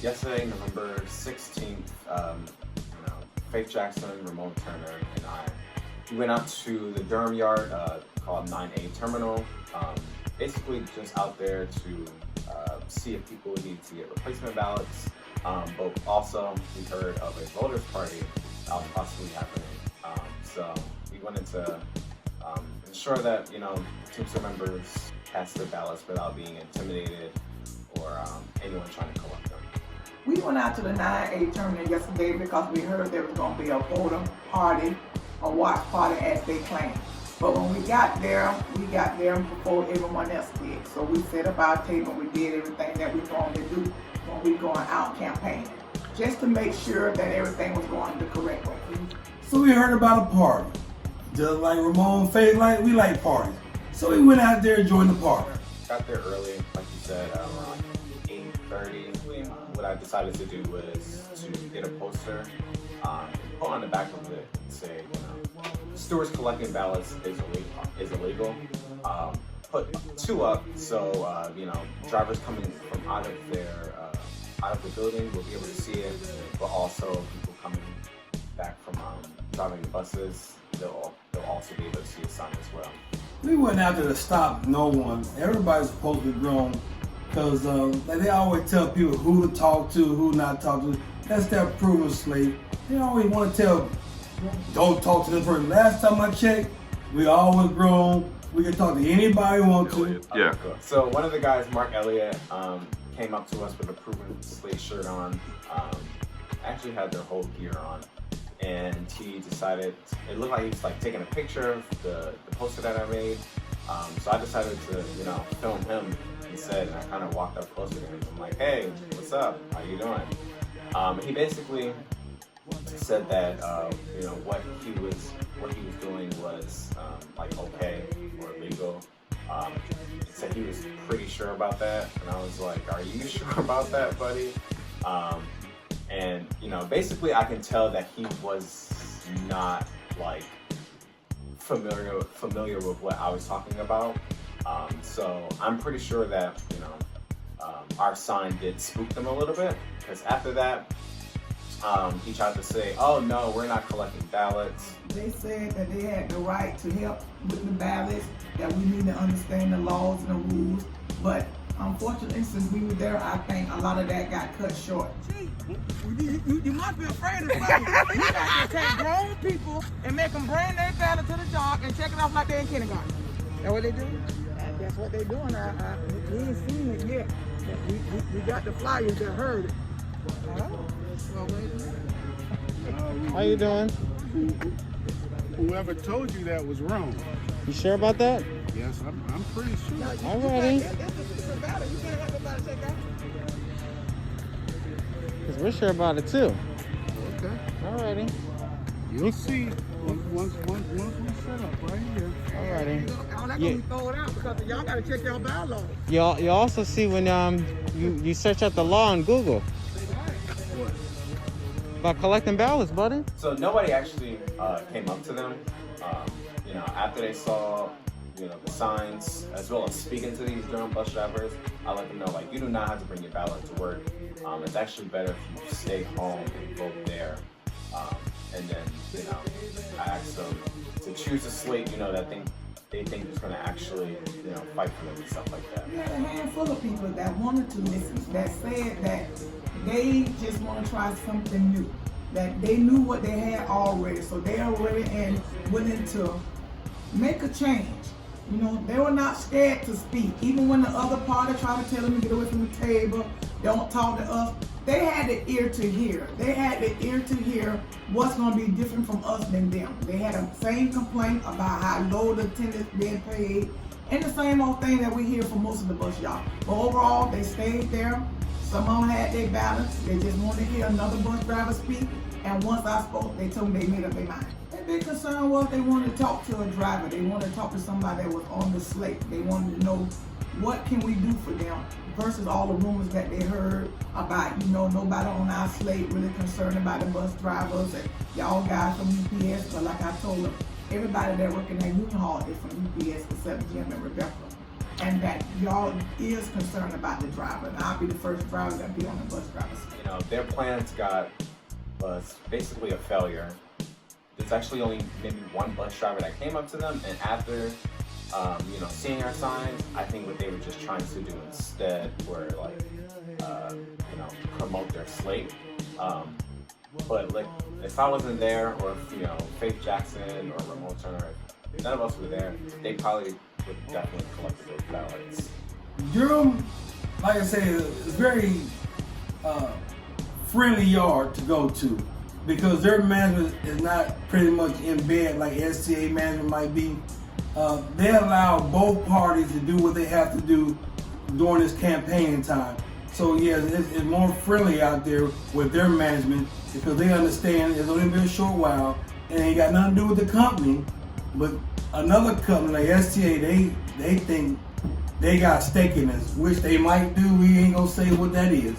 yesterday, November 16th, Faith Jackson, Ramon Turner, and we went out to the Durham yard called 9A Terminal. Basically just out there to see if people need to get replacement ballots, but also we heard of a voters party that was possibly happening. So we wanted to ensure that, Teamster members cast their ballots without being intimidated or anyone trying to collect them. We went out to the 9A terminal yesterday because we heard there was going to be a voter party, a watch party as they claimed. But when we got there before everyone else did. So we set up our table, we did everything that we normally do when we going out campaigning, just to make sure that everything was going the correct way. So we heard about a party. Just like Ramon Faith, we like parties. So we went out there and joined the party. Got there early, like you said, around 8:30. What I decided to do was to get a poster, put on the back of it, and say, stewards collecting ballots is illegal. Put 2 up, so drivers coming from out of the building will be able to see it, but also people coming back from driving the buses, they'll also be able to see a sign as well. We went out there to stop no one. Everybody's supposed to be grown, because they always tell people who to talk to, who not to talk to. That's their Proven Slate. They always want to tell, don't talk to this person. Last time I checked, we always grown. We can talk to anybody we want to. Yeah. So one of the guys, Mark Elliott, came up to us with a Proven Slate shirt on. Actually had their whole gear on. And he decided, it looked like he was taking a picture of the poster that I made. So I decided to, film him instead, and I kind of walked up closer to him. I'm like, hey, what's up? How you doing? He basically said that, what he was doing was okay or illegal. He said he was pretty sure about that, and I was like, are you sure about that, buddy? And basically I can tell that he was not familiar with what I was talking about. So I'm pretty sure that our sign did spook them a little bit, because after that he tried to say, oh no, we're not collecting ballots. They said that they had the right to help with the ballots, that we need to understand the laws and the rules, but unfortunately, since we were there, I think a lot of that got cut short. You must be afraid of something. You got to take grown people and make them bring their ballot to the job and check it off like they're in kindergarten. That what they do? That's what they're doing. We ain't seen it yet. We got the flyers that heard it. Well, wait a minute. How you doing? Whoever told you that was wrong. You sure about that? Yes, I'm pretty sure. Alrighty. That's a ballot. You can't have nobody check out. Because we're sure about it too. Okay. Alrighty. You'll see once we set up right here. Alrighty. All that gonna be thrown out because y'all gotta check y'all bylaws. You also see when you search out the law on Google about collecting ballots, buddy. So nobody actually came up to them. After they saw the signs, as well as speaking to these Durham bus drivers, I let them know, you do not have to bring your ballot to work. It's actually better if you stay home and vote there. And then, I asked them to choose a slate, that they think is going to actually, fight for them and stuff like that. We had a handful of people that wanted to listen, that said that they just want to try something new, that they knew what they had already, so they are ready and willing to make a change. They were not scared to speak. Even when the other party tried to tell them to get away from the table, don't talk to us, they had the ear to hear. They had the ear to hear what's going to be different from us than them. They had the same complaint about how low the attendance being paid, and the same old thing that we hear from most of the bus y'all. But overall, they stayed there. Some of them had their balance. They just wanted to hear another bus driver speak. And once I spoke, they told me they made up their mind. Their big concern was they wanted to talk to a driver. They wanted to talk to somebody that was on the slate. They wanted to know what can we do for them versus all the rumors that they heard about, nobody on our slate really concerned about the bus drivers and y'all guys from UPS. But like I told them, everybody that working at Union Hall is from UPS except Jim and Rebecca. and that y'all is concerned about the driver. And I'll be the first driver that be on the bus driver's seat. You know, their plans was basically a failure. There's actually only maybe one bus driver that came up to them, and after you know, seeing our signs, I think what they were just trying to do instead were like you know, promote their slate. But like, if I wasn't there, or if, you know, Faith Jackson or Ramon Turner, if none of us were there, they probably would definitely collect those ballots. Durham, like I said, is very friendly yard to go to because their management is not pretty much in bed like STA management might be. They allow both parties to do what they have to do during this campaign time. So yes, it's more friendly out there with their management because they understand it's only been a short while and it ain't got nothing to do with the company. But another company like STA, they think they got stake in this, which they might do. We ain't gonna say what that is.